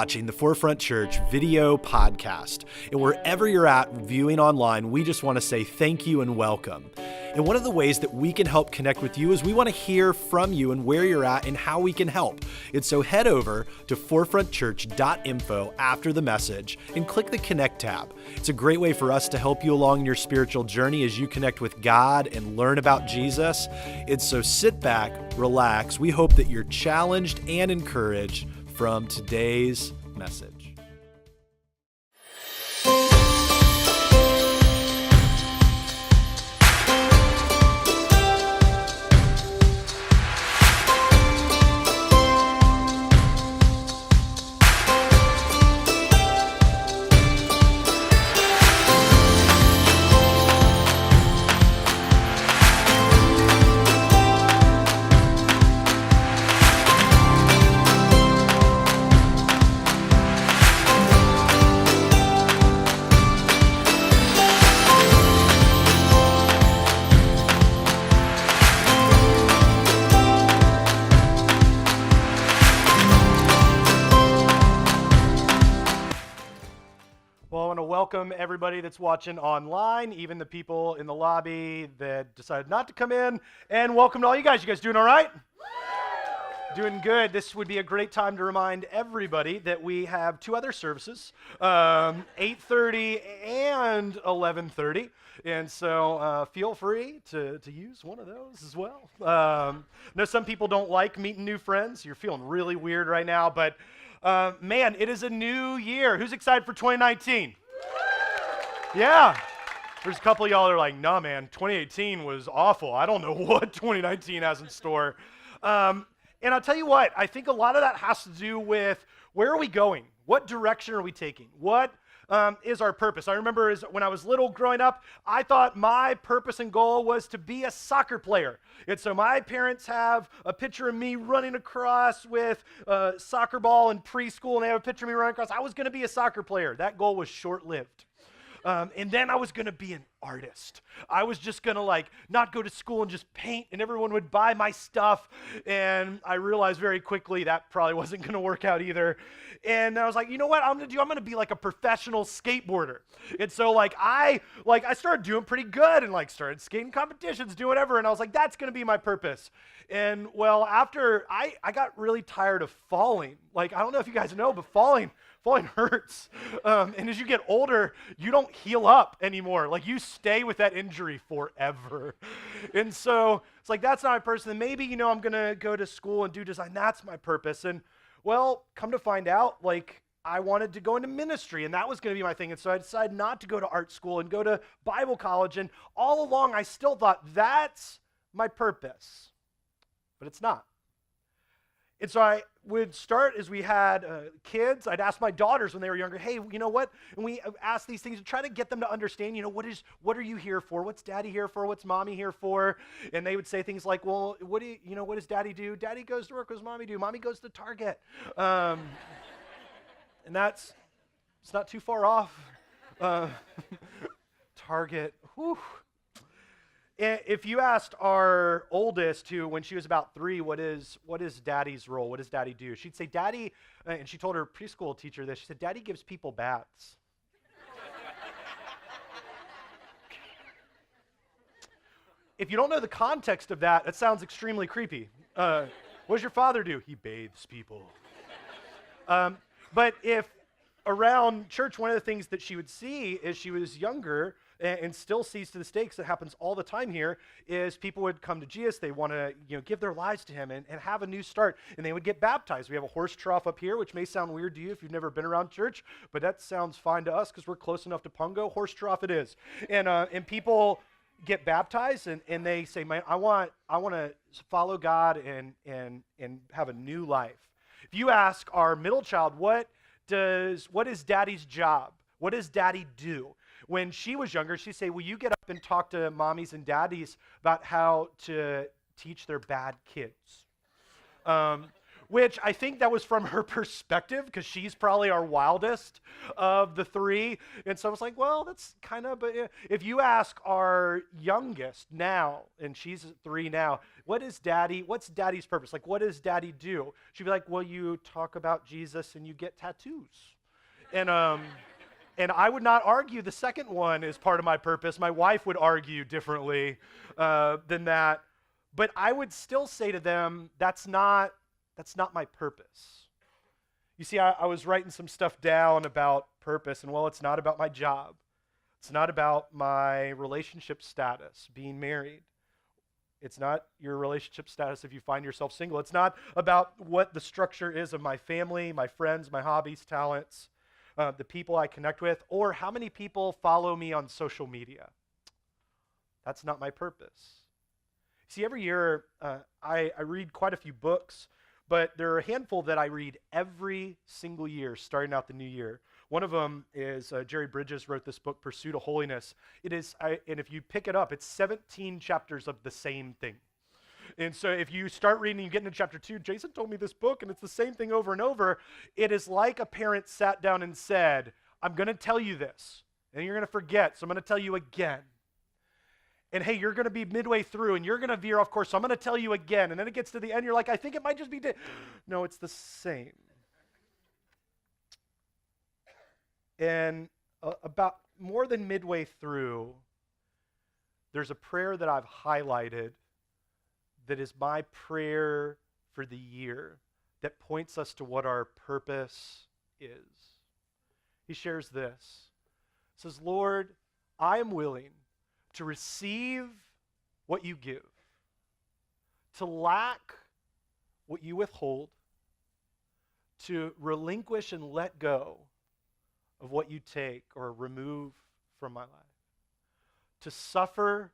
watching the Forefront Church video podcast. And wherever you're at viewing online, we just want to say thank you and welcome. And one of the ways that we can help connect with you is we want to hear from you and where you're at and how we can help. And so head over to forefrontchurch.info after the message and click the Connect tab. It's a great way for us to help you along your spiritual journey as you connect with God and learn about Jesus. And so sit back, relax. We hope that you're challenged and encouraged from today's message. Welcome everybody that's watching online, even the people in the lobby that decided not to come in, and welcome to all you guys. You guys doing all right? Doing good. This would be a great time to remind everybody that we have two other services, 8:30 and 11:30, and so feel free to use one of those as well. I know some people don't like meeting new friends. You're feeling really weird right now, but man, it is a new year. Who's excited for 2019? Yeah. There's a couple of y'all that are like, nah, man, 2018 was awful. I don't know what 2019 has in store. And I'll tell you what, I think a lot of that has to do with where are we going? What direction are we taking? What is our purpose? I remember when I was little growing up, I thought my purpose and goal was to be a soccer player. And so my parents have a picture of me running across with a soccer ball in preschool, and they have a picture of me running across. I was going to be a soccer player. That goal was short-lived. And then I was going to be an artist. I was just going to not go to school and just paint, and everyone would buy my stuff. And I realized very quickly that probably wasn't going to work out either. And I was like, you know what I'm going to do? I'm going to be like a professional skateboarder. And so I started doing pretty good and started skating competitions, doing whatever. And I was like, that's going to be my purpose. And well, after I got really tired of falling. I don't know if you guys know, but falling hurts. And as you get older, you don't heal up anymore. You stay with that injury forever. And so it's that's not my person. And maybe, I'm going to go to school and do design. That's my purpose. And well, come to find out, I wanted to go into ministry, and that was going to be my thing. And so I decided not to go to art school and go to Bible college. And all along, I still thought that's my purpose. But it's not. And so I would start as we had kids. I'd ask my daughters when they were younger, hey, you know what? And we ask these things to try to get them to understand, what are you here for? What's daddy here for? What's mommy here for? And they would say things like, well, what does daddy do? Daddy goes to work. What does mommy do? Mommy goes to Target. And it's not too far off. Target, whew. If you asked our oldest, who when she was about 3, what is daddy's role? What does daddy do? She'd say, daddy, and she told her preschool teacher this, she said, daddy gives people baths. If you don't know the context of that, it sounds extremely creepy. What does your father do? He bathes people. But if around church, one of the things that she would see as she was younger, and still sees to this day, because it happens all the time here, is people would come to Jesus. They want to give their lives to him and have a new start, and they would get baptized. We have a horse trough up here, which may sound weird to you if you've never been around church, but that sounds fine to us because we're close enough to Pungo. Horse trough it is. And people get baptized, and they say, man, I want to follow God and have a new life. If you ask our middle child, what is daddy's job? What does daddy do? When she was younger, she'd say, will you get up and talk to mommies and daddies about how to teach their bad kids? which I think that was from her perspective because she's probably our wildest of the three. And so I was like, well, that's kind of, but if you ask our youngest now, and she's 3 now, what's daddy's purpose? Like, what does daddy do? She'd be like, well, you talk about Jesus and you get tattoos. And I would not argue the second one is part of my purpose. My wife would argue differently than that. But I would still say to them, that's not my purpose. You see, I was writing some stuff down about purpose, and well, it's not about my job. It's not about my relationship status, being married. It's not your relationship status if you find yourself single. It's not about what the structure is of my family, my friends, my hobbies, talents, the people I connect with, or how many people follow me on social media. That's not my purpose. See, every year I read quite a few books, but there are a handful that I read every single year, starting out the new year. One of them is Jerry Bridges wrote this book, Pursuit of Holiness. It is, and if you pick it up, it's 17 chapters of the same thing. And so if you start reading, you get into chapter 2, Jason told me this book, and it's the same thing over and over. It is like a parent sat down and said, I'm going to tell you this, and you're going to forget, so I'm going to tell you again. And hey, you're going to be midway through, and you're going to veer off course, so I'm going to tell you again. And then it gets to the end, you're like, I think it might just be No, it's the same. And about more than midway through, there's a prayer that I've highlighted that is my prayer for the year that points us to what our purpose is. He shares this. He says, Lord, I am willing to receive what you give, to lack what you withhold, to relinquish and let go of what you take or remove from my life, to suffer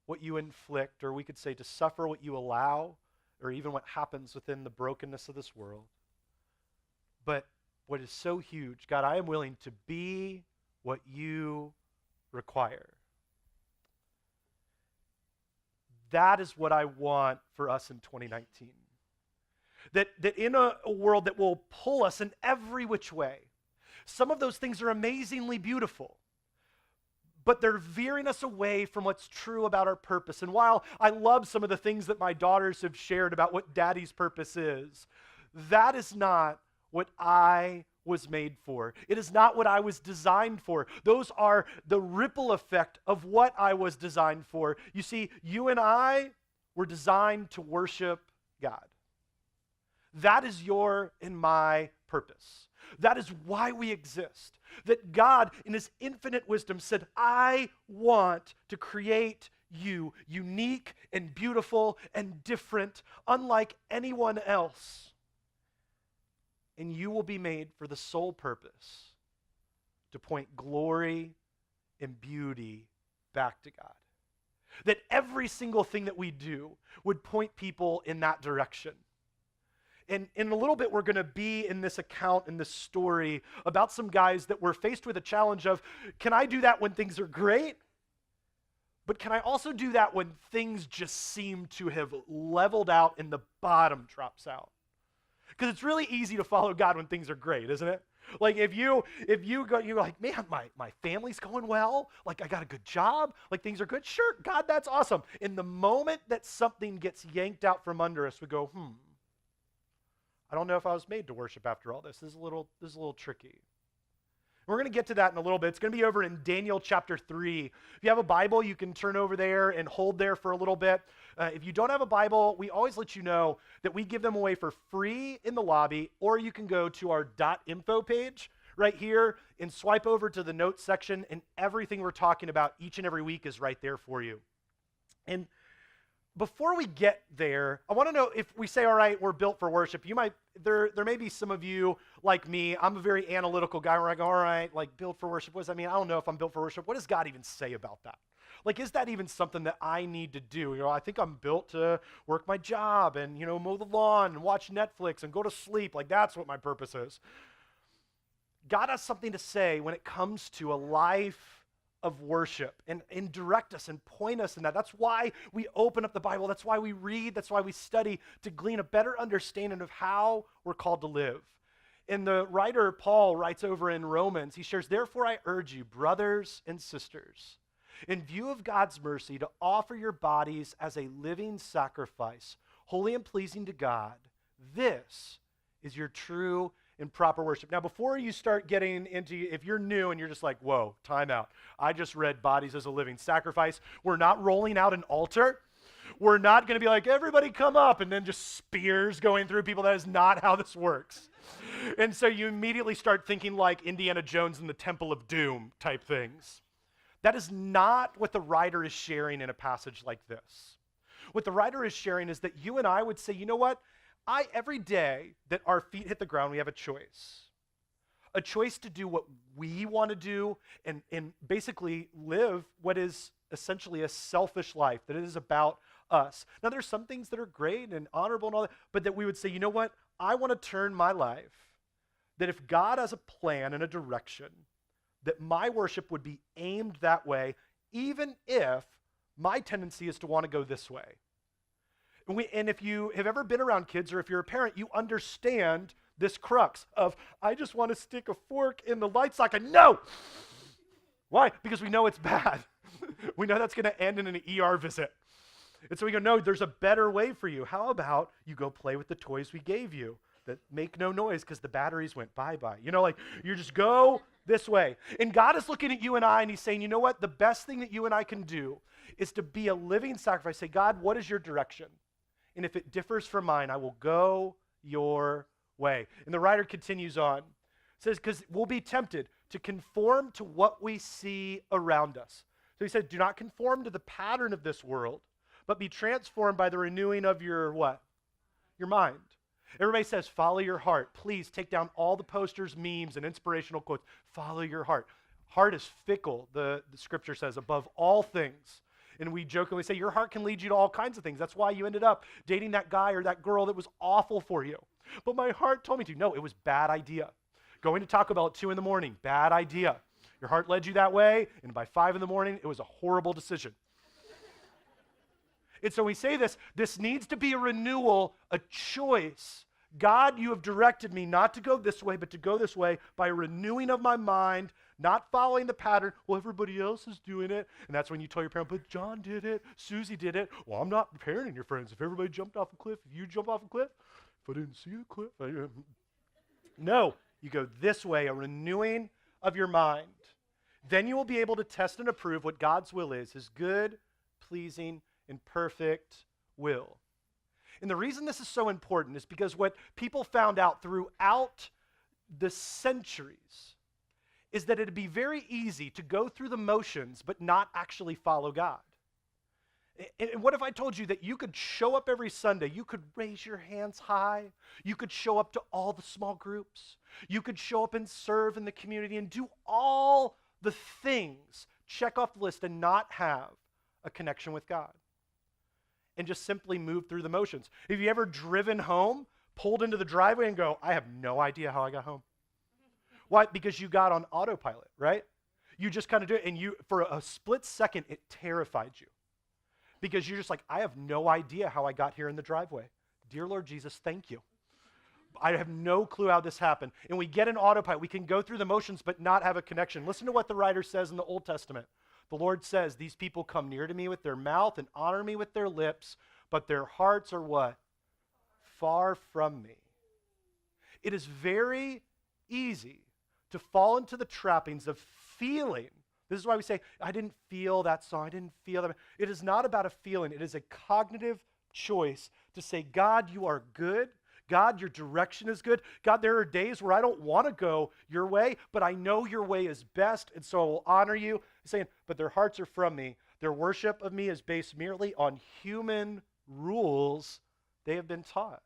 what you inflict, or we could say to suffer what you allow, or even what happens within the brokenness of this world. But what is so huge, God, I am willing to be what you require. That is what I want for us in 2019. That in a world that will pull us in every which way, some of those things are amazingly beautiful, but they're veering us away from what's true about our purpose. And while I love some of the things that my daughters have shared about what daddy's purpose is, that is not what I was made for. It is not what I was designed for. Those are the ripple effect of what I was designed for. You see, you and I were designed to worship God. That is your and my purpose. That is why we exist. That God, in his infinite wisdom, said, I want to create you unique and beautiful and different, unlike anyone else. And you will be made for the sole purpose to point glory and beauty back to God. That every single thing that we do would point people in that direction. And in a little bit, we're going to be in this account, in this story, about some guys that were faced with a challenge of, can I do that when things are great? But can I also do that when things just seem to have leveled out and the bottom drops out? Because it's really easy to follow God when things are great, isn't it? Like if you go, you're like, man, my family's going well. Like I got a good job. Like things are good. Sure, God, that's awesome. In the moment that something gets yanked out from under us, we go, I don't know if I was made to worship after all this. This is a little tricky. We're going to get to that in a little bit. It's going to be over in Daniel chapter 3. If you have a Bible, you can turn over there and hold there for a little bit. If you don't have a Bible, we always let you know that we give them away for free in the lobby, or you can go to our .info page right here and swipe over to the notes section, and everything we're talking about each and every week is right there for you. And before we get there, I want to know if we say, all right, we're built for worship, there may be some of you like me. I'm a very analytical guy where I go, all right, like built for worship, what does that mean? I don't know if I'm built for worship. What does God even say about that? Like, is that even something that I need to do? I think I'm built to work my job and, mow the lawn and watch Netflix and go to sleep. Like, that's what my purpose is. God has something to say when it comes to a life of worship and direct us and point us in that. That's why we open up the Bible. That's why we read. That's why we study, to glean a better understanding of how we're called to live. And the writer Paul writes over in Romans, he shares, "Therefore I urge you, brothers and sisters, in view of God's mercy, to offer your bodies as a living sacrifice, holy and pleasing to God. This is your true and proper worship." Now, before you start getting into, if you're new and you're just like, whoa, time out. I just read bodies as a living sacrifice. We're not rolling out an altar. We're not going to be like, everybody come up, and then just spears going through people. That is not how this works. And so you immediately start thinking like Indiana Jones and the Temple of Doom type things. That is not what the writer is sharing in a passage like this. What the writer is sharing is that you and I would say, you know what? Every day that our feet hit the ground, we have a choice. A choice to do what we want to do and basically live what is essentially a selfish life, that it is about us. Now, there's some things that are great and honorable and all that, but that we would say, you know what? I want to turn my life, that if God has a plan and a direction, that my worship would be aimed that way, even if my tendency is to want to go this way. And if you have ever been around kids, or if you're a parent, you understand this crux of, I just want to stick a fork in the light socket. No! Why? Because we know it's bad. We know that's going to end in an ER visit. And so we go, no, there's a better way for you. How about you go play with the toys we gave you that make no noise because the batteries went bye-bye. You know, like, you just go this way. And God is looking at you and I, and he's saying, you know what? The best thing that you and I can do is to be a living sacrifice. Say, God, what is your direction? And if it differs from mine, I will go your way. And the writer continues on. It says, because we'll be tempted to conform to what we see around us. So he said, do not conform to the pattern of this world, but be transformed by the renewing of your what? Your mind. Everybody says, follow your heart. Please take down all the posters, memes, and inspirational quotes. Follow your heart. Heart is fickle, the scripture says, above all things. And we jokingly say, your heart can lead you to all kinds of things. That's why you ended up dating that guy or that girl that was awful for you. But my heart told me to. No, it was bad idea. Going to Taco Bell at 2 in the morning, bad idea. Your heart led you that way, and by 5 in the morning, it was a horrible decision. And so we say this needs to be a renewal, a choice. God, you have directed me not to go this way, but to go this way by a renewing of my mind, not following the pattern. Well, everybody else is doing it. And that's when you tell your parent, but John did it, Susie did it. Well, I'm not parenting your friends. If everybody jumped off a cliff, if you jump off a cliff, if I didn't see the cliff, No, you go this way, a renewing of your mind. Then you will be able to test and approve what God's will is, his good, pleasing, and perfect will. And the reason this is so important is because what people found out throughout the centuries is that it'd be very easy to go through the motions but not actually follow God. And what if I told you that you could show up every Sunday, you could raise your hands high, you could show up to all the small groups, you could show up and serve in the community and do all the things, check off the list, and not have a connection with God, and just simply move through the motions? Have you ever driven home, pulled into the driveway and go, I have no idea how I got home? Why? Because you got on autopilot, right? You just kind of do it, and you, for a split second, it terrified you. Because you're just like, I have no idea how I got here in the driveway. Dear Lord Jesus, thank you. I have no clue how this happened. And we get an autopilot. We can go through the motions but not have a connection. Listen to what the writer says in the Old Testament. The Lord says, these people come near to me with their mouth and honor me with their lips, but their hearts are what? Far from me. It is very easy to fall into the trappings of feeling. This is why we say, I didn't feel that song, I didn't feel that. It is not about a feeling. It is a cognitive choice to say, God, you are good. God, your direction is good. God, there are days where I don't want to go your way, but I know your way is best, and so I will honor you. Saying, but their hearts are from me. Their worship of me is based merely on human rules they have been taught.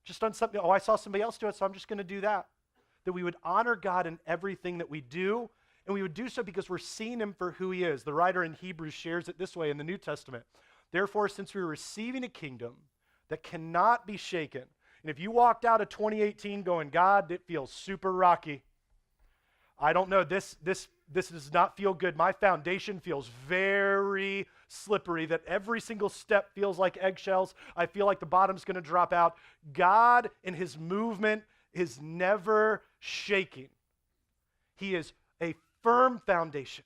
Just on something, I saw somebody else do it, so I'm just going to do that. That we would honor God in everything that we do, and we would do so because we're seeing him for who he is. The writer in Hebrews shares it this way in the New Testament. Therefore, since we are receiving a kingdom that cannot be shaken, and if you walked out of 2018 going, God, it feels super rocky, I don't know, this does not feel good. My foundation feels very slippery, that every single step feels like eggshells. I feel like the bottom's going to drop out. God in his movement is never shaking. He is a firm foundation.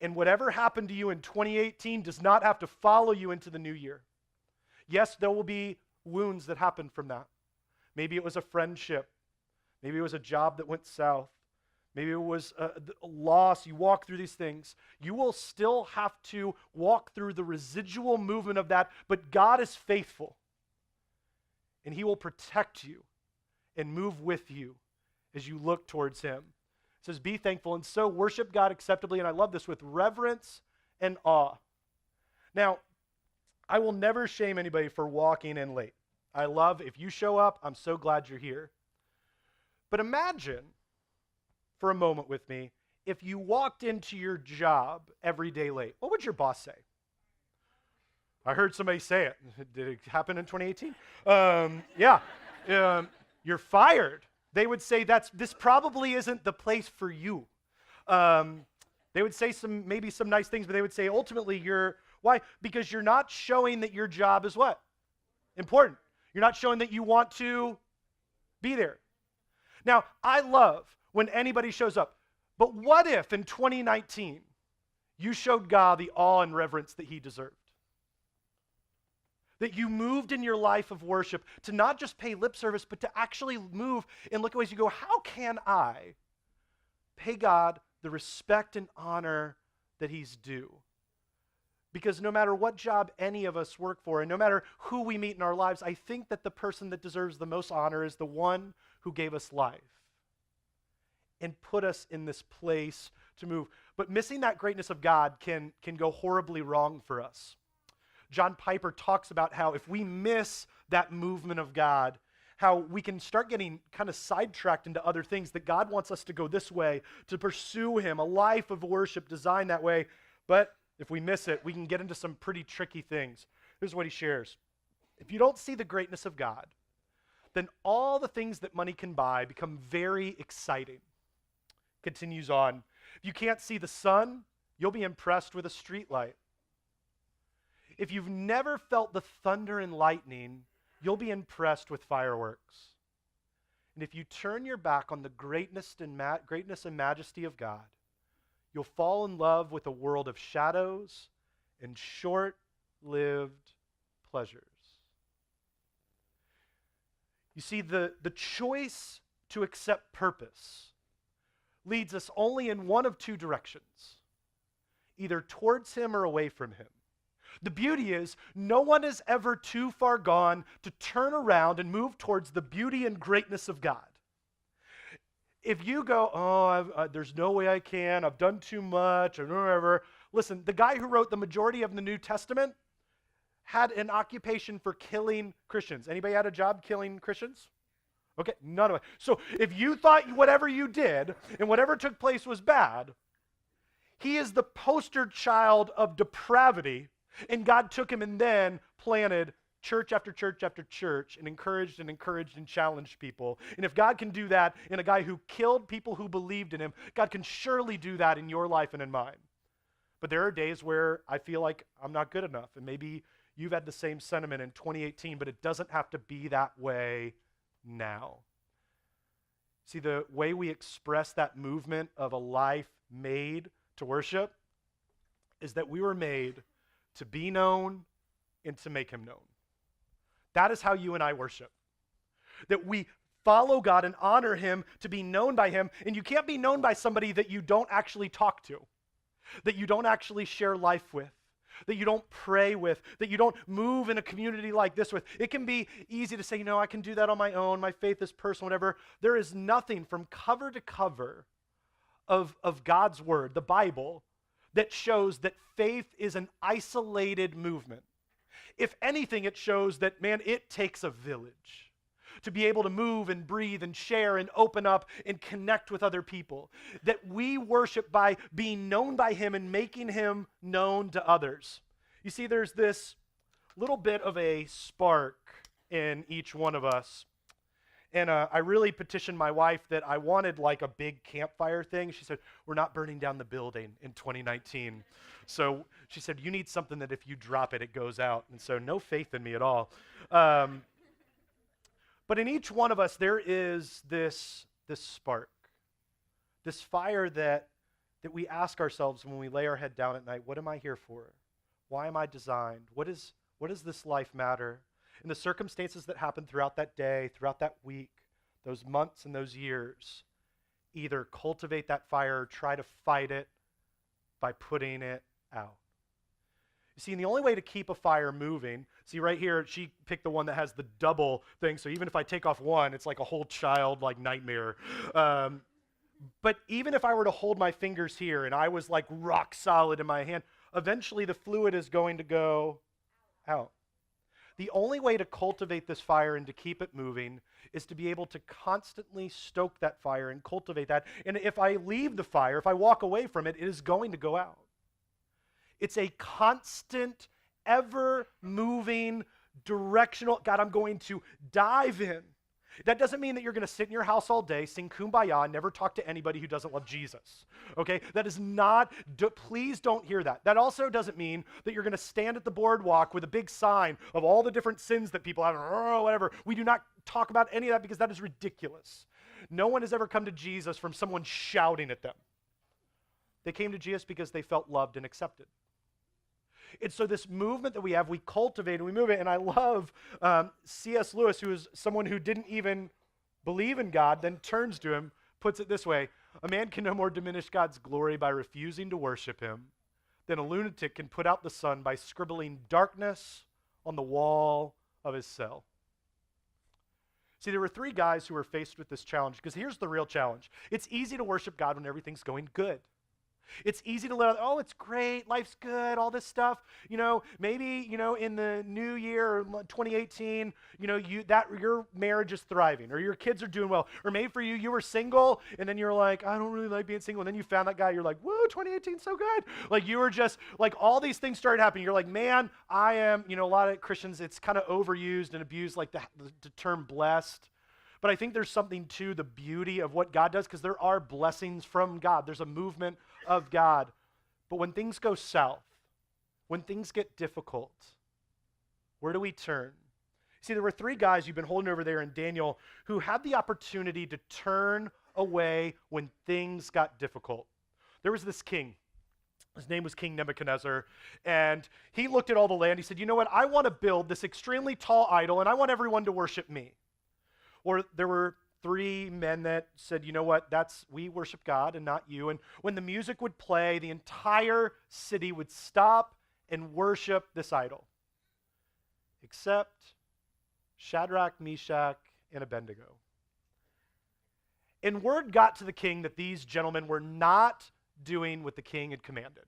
And whatever happened to you in 2018 does not have to follow you into the new year. Yes, there will be wounds that happen from that. Maybe it was a friendship. Maybe it was a job that went south. Maybe it was a loss. You walk through these things. You will still have to walk through the residual movement of that, but God is faithful. And he will protect you and move with you as you look towards him. It says, be thankful, and so worship God acceptably, and I love this, with reverence and awe. Now, I will never shame anybody for walking in late. I love, if you show up, I'm so glad you're here. But imagine, for a moment with me, if you walked into your job every day late, what would your boss say? I heard somebody say it. Did it happen in 2018? You're fired. They would say this probably isn't the place for you. They would say maybe some nice things, but they would say ultimately why? Because you're not showing that your job is what? Important. You're not showing that you want to be there. Now, I love when anybody shows up, but what if in 2019 you showed God the awe and reverence that he deserved? That you moved in your life of worship to not just pay lip service, but to actually move and look at ways you go, how can I pay God the respect and honor that he's due? Because no matter what job any of us work for, and no matter who we meet in our lives, I think that the person that deserves the most honor is the one who gave us life and put us in this place to move. But missing that greatness of God can go horribly wrong for us. John Piper talks about how if we miss that movement of God, how we can start getting kind of sidetracked into other things, that God wants us to go this way, to pursue him, a life of worship designed that way. But if we miss it, we can get into some pretty tricky things. Here's what he shares. If you don't see the greatness of God, then all the things that money can buy become very exciting. Continues on. If you can't see the sun, you'll be impressed with a street light. If you've never felt the thunder and lightning, you'll be impressed with fireworks. And if you turn your back on the greatness and majesty of God, you'll fall in love with a world of shadows and short-lived pleasures. You see, the choice to accept purpose leads us only in one of two directions, either towards him or away from him. The beauty is, no one is ever too far gone to turn around and move towards the beauty and greatness of God. If you go, there's no way I can, I've done too much, or whatever. Listen, the guy who wrote the majority of the New Testament had an occupation for killing Christians. Anybody had a job killing Christians? Okay, none of it. So if you thought whatever you did and whatever took place was bad, he is the poster child of depravity, and God took him and then planted church after church after church and encouraged and challenged people. And if God can do that in a guy who killed people who believed in him, God can surely do that in your life and in mine. But there are days where I feel like I'm not good enough, and maybe you've had the same sentiment in 2018, but it doesn't have to be that way now. See, the way we express that movement of a life made to worship is that we were made to be known and to make him known. That is how you and I worship. That we follow God and honor him to be known by him, and you can't be known by somebody that you don't actually talk to, that you don't actually share life with, that you don't pray with, that you don't move in a community like this with. It can be easy to say, I can do that on my own, my faith is personal, whatever. There is nothing from cover to cover of God's word, the Bible, that shows that faith is an isolated movement. If anything, it shows that, it takes a village to be able to move and breathe and share and open up and connect with other people. That we worship by being known by him and making him known to others. You see, there's this little bit of a spark in each one of us. And I really petitioned my wife that I wanted like a big campfire thing. She said, we're not burning down the building in 2019. So she said, you need something that if you drop it, it goes out. And so no faith in me at all. But in each one of us, there is this spark, this fire that we ask ourselves when we lay our head down at night, what am I here for? Why am I designed? What does this life matter? And the circumstances that happen throughout that day, throughout that week, those months and those years, either cultivate that fire or try to fight it by putting it out. You see, and the only way to keep a fire moving, see right here, she picked the one that has the double thing, so even if I take off one, it's like a whole child like nightmare. But even if I were to hold my fingers here and I was like rock solid in my hand, eventually the fluid is going to go out. The only way to cultivate this fire and to keep it moving is to be able to constantly stoke that fire and cultivate that. And if I leave the fire, if I walk away from it, it is going to go out. It's a constant, ever-moving, directional, God, I'm going to dive in. That doesn't mean that you're going to sit in your house all day, sing Kumbaya, and never talk to anybody who doesn't love Jesus, okay? That is not, please don't hear that. That also doesn't mean that you're going to stand at the boardwalk with a big sign of all the different sins that people have, or whatever. We do not talk about any of that because that is ridiculous. No one has ever come to Jesus from someone shouting at them. They came to Jesus because they felt loved and accepted. And so this movement that we have, we cultivate and we move it. And I love C.S. Lewis, who is someone who didn't even believe in God, then turns to him, puts it this way: a man can no more diminish God's glory by refusing to worship him than a lunatic can put out the sun by scribbling darkness on the wall of his cell. See, there were three guys who were faced with this challenge, because here's the real challenge. It's easy to worship God when everything's going good. It's easy to let, oh, it's great, life's good, all this stuff. Maybe, in the new year, or 2018, your marriage is thriving, or your kids are doing well. Or maybe for you, you were single, and then you're like, I don't really like being single. And then you found that guy, you're like, woo, 2018 so good. Like you were just, like all these things started happening. You're like, man, I am, a lot of Christians, it's kind of overused and abused, like the term blessed. But I think there's something to the beauty of what God does, because there are blessings from God. There's a movement of God. But when things go south, when things get difficult, where do we turn? See, there were three guys you've been holding over there in Daniel who had the opportunity to turn away when things got difficult. There was this king. His name was King Nebuchadnezzar, and he looked at all the land. He said, you know what? I want to build this extremely tall idol, and I want everyone to worship me. Or there were three men that said, you know what, we worship God and not you. And when the music would play, the entire city would stop and worship this idol. Except Shadrach, Meshach, and Abednego. And word got to the king that these gentlemen were not doing what the king had commanded.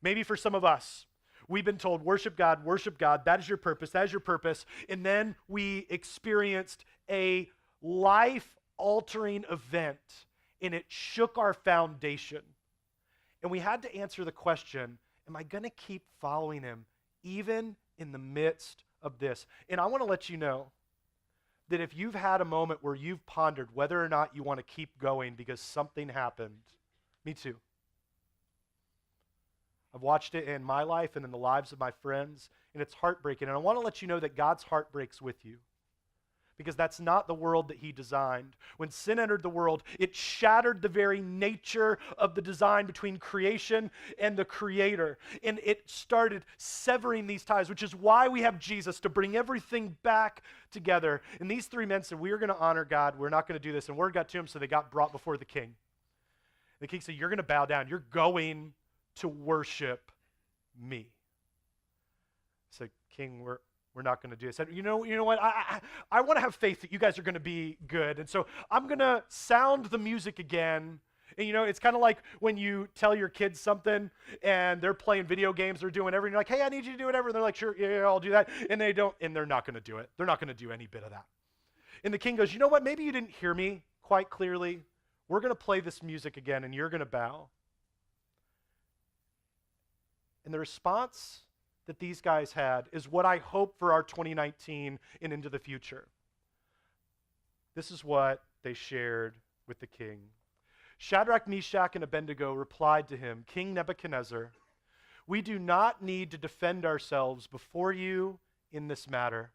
Maybe for some of us, we've been told, worship God, that is your purpose. And then we experienced a life-altering event, and it shook our foundation. And we had to answer the question, am I going to keep following him even in the midst of this? And I want to let you know that if you've had a moment where you've pondered whether or not you want to keep going because something happened, me too. I've watched it in my life and in the lives of my friends, and it's heartbreaking. And I want to let you know that God's heart breaks with you, because that's not the world that he designed. When sin entered the world, it shattered the very nature of the design between creation and the Creator. And it started severing these ties, which is why we have Jesus, to bring everything back together. And these three men said, we are going to honor God. We're not going to do this. And word got to him, so they got brought before the king. The king said, you're going to bow down. You're going to worship me. I said, King, we're not going to do this. I said, you know what? I want to have faith that you guys are going to be good. And so I'm going to sound the music again. And it's kind of like when you tell your kids something and they're playing video games, they're doing everything. You're like, hey, I need you to do whatever. And they're like, sure, yeah, I'll do that. And they don't, and they're not going to do it. They're not going to do any bit of that. And the king goes, you know what? Maybe you didn't hear me quite clearly. We're going to play this music again, and you're going to bow. And the response that these guys had is what I hope for our 2019 and into the future. This is what they shared with the king. Shadrach, Meshach, and Abednego replied to him, King Nebuchadnezzar, we do not need to defend ourselves before you in this matter.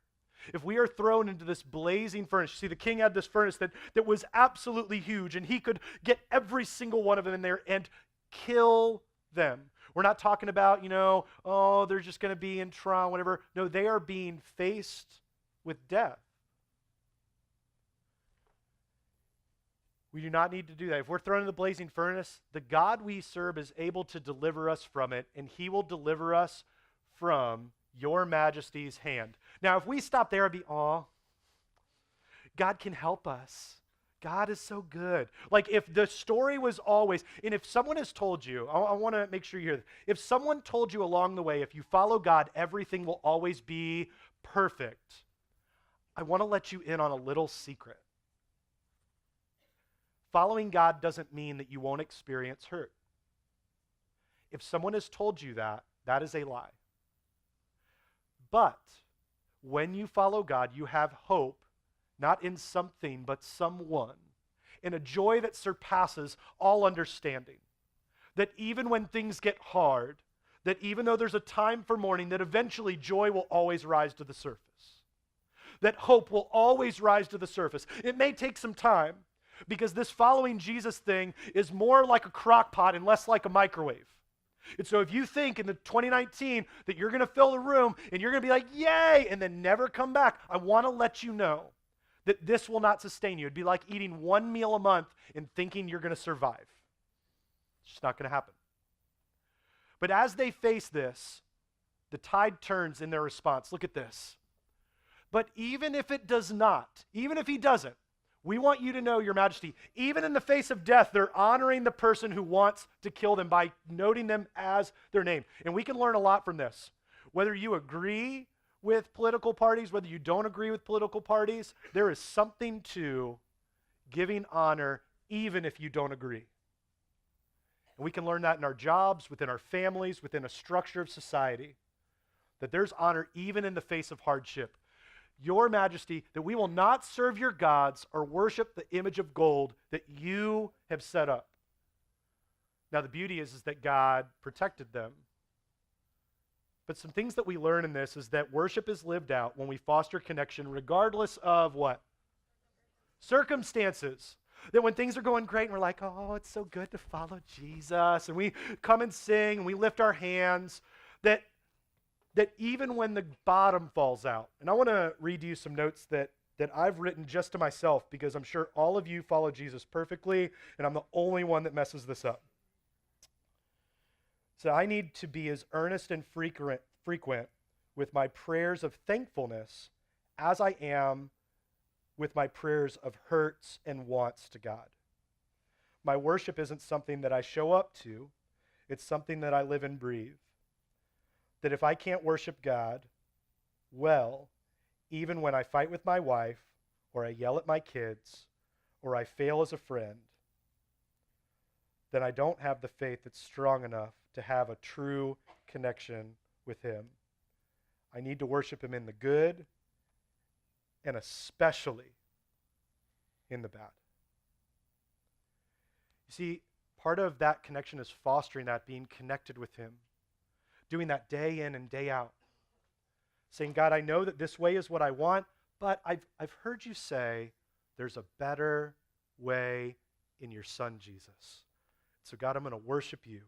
If we are thrown into this blazing furnace, see, the king had this furnace that was absolutely huge, and he could get every single one of them in there and kill them. We're not talking about, oh, they're just going to be in trial, whatever. No, they are being faced with death. We do not need to do that. If we're thrown in the blazing furnace, the God we serve is able to deliver us from it, and he will deliver us from your majesty's hand. Now, if we stop there, I'd be, aw, God can help us. God is so good. Like if the story was always, and if someone has told you, I want to make sure you hear this. If someone told you along the way, if you follow God, everything will always be perfect, I want to let you in on a little secret. Following God doesn't mean that you won't experience hurt. If someone has told you that, that is a lie. But when you follow God, you have hope, not in something, but someone, in a joy that surpasses all understanding. That even when things get hard, that even though there's a time for mourning, that eventually joy will always rise to the surface. That hope will always rise to the surface. It may take some time, because this following Jesus thing is more like a crock pot and less like a microwave. And so if you think in the 2019 that you're going to fill the room and you're going to be like, yay, and then never come back, I want to let you know that this will not sustain you. It'd be like eating one meal a month and thinking you're going to survive. It's just not going to happen. But as they face this, the tide turns in their response. Look at this. But even if it does not, even if he doesn't, we want you to know, Your Majesty, even in the face of death, they're honoring the person who wants to kill them by noting them as their name. And we can learn a lot from this. Whether you agree with political parties, whether you don't agree with political parties, there is something to giving honor even if you don't agree. And we can learn that in our jobs, within our families, within a structure of society, that there's honor even in the face of hardship. Your Majesty, that we will not serve your gods or worship the image of gold that you have set up. Now, the beauty is that God protected them. But some things that we learn in this is that worship is lived out when we foster connection regardless of what? Circumstances. That when things are going great and we're like, oh, it's so good to follow Jesus, and we come and sing and we lift our hands, that even when the bottom falls out, and I want to read you some notes that I've written just to myself because I'm sure all of you follow Jesus perfectly, and I'm the only one that messes this up. So I need to be as earnest and frequent with my prayers of thankfulness as I am with my prayers of hurts and wants to God. My worship isn't something that I show up to. It's something that I live and breathe. That if I can't worship God well, even when I fight with my wife, or I yell at my kids, or I fail as a friend, then I don't have the faith that's strong enough to have a true connection with him. I need to worship him in the good, and especially in the bad. You see, part of that connection is fostering that, being connected with him. Doing that day in and day out. Saying, God, I know that this way is what I want, but I've heard you say there's a better way in your son, Jesus. So God, I'm going to worship you.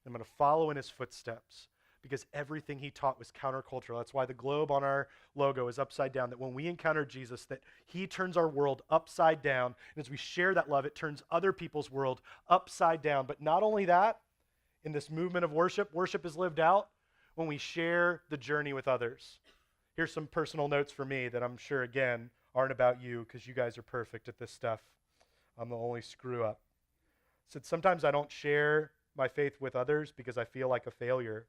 I'm going to follow in his footsteps because everything he taught was countercultural. That's why the globe on our logo is upside down, that when we encounter Jesus, that he turns our world upside down. And as we share that love, it turns other people's world upside down. But not only that, in this movement of worship, worship is lived out when we share the journey with others. Here's some personal notes for me that I'm sure, again, aren't about you because you guys are perfect at this stuff. I'm the only screw up. So sometimes I don't share my faith with others because I feel like a failure.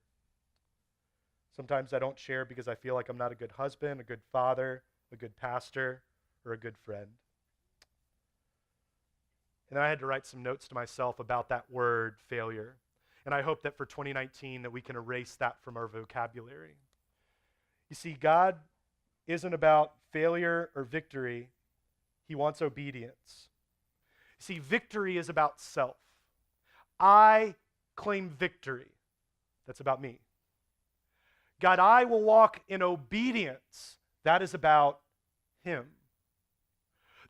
Sometimes I don't share because I feel like I'm not a good husband, a good father, a good pastor, or a good friend. And then I had to write some notes to myself about that word, failure. And I hope that for 2019 that we can erase that from our vocabulary. You see, God isn't about failure or victory. He wants obedience. See, victory is about self. I claim victory. That's about me. God, I will walk in obedience. That is about Him.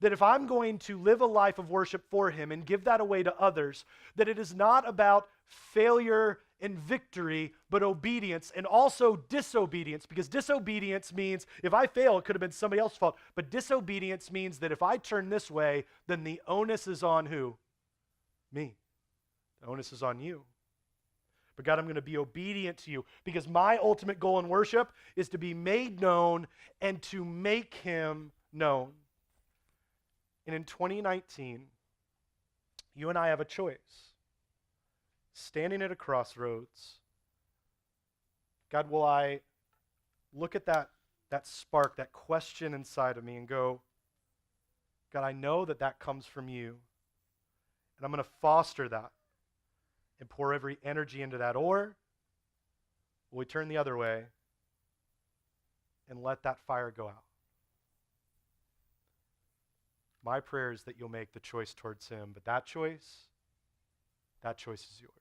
That if I'm going to live a life of worship for Him and give that away to others, that it is not about failure and victory, but obedience and also disobedience. Because disobedience means if I fail, it could have been somebody else's fault. But disobedience means that if I turn this way, then the onus is on who? Me. The onus is on you. But God, I'm going to be obedient to you because my ultimate goal in worship is to be made known and to make Him known. And in 2019, you and I have a choice. Standing at a crossroads, God, will I look at that spark, that question inside of me and go, God, I know that comes from you, and I'm going to foster that and pour every energy into that, or will we turn the other way and let that fire go out? My prayer is that you'll make the choice towards Him, but that choice is yours.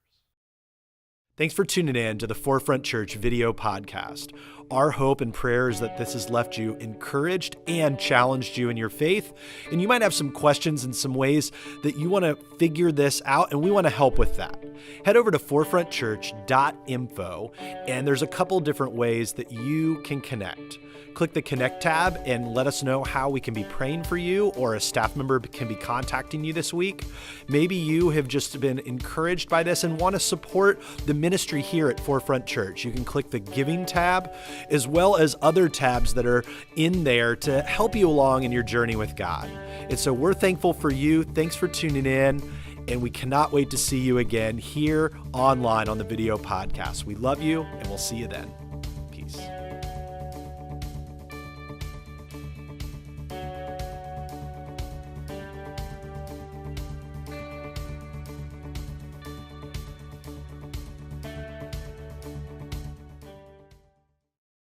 Thanks for tuning in to the Forefront Church video podcast. Our hope and prayer is that this has left you encouraged and challenged you in your faith. And you might have some questions and some ways that you want to figure this out, and we want to help with that. Head over to forefrontchurch.info, and there's a couple different ways that you can connect. Click the Connect tab and let us know how we can be praying for you, or a staff member can be contacting you this week. Maybe you have just been encouraged by this and want to support the ministry here at Forefront Church. You can click the Giving tab, as well as other tabs that are in there to help you along in your journey with God. And so we're thankful for you. Thanks for tuning in, and we cannot wait to see you again here online on the video podcast. We love you, and we'll see you then.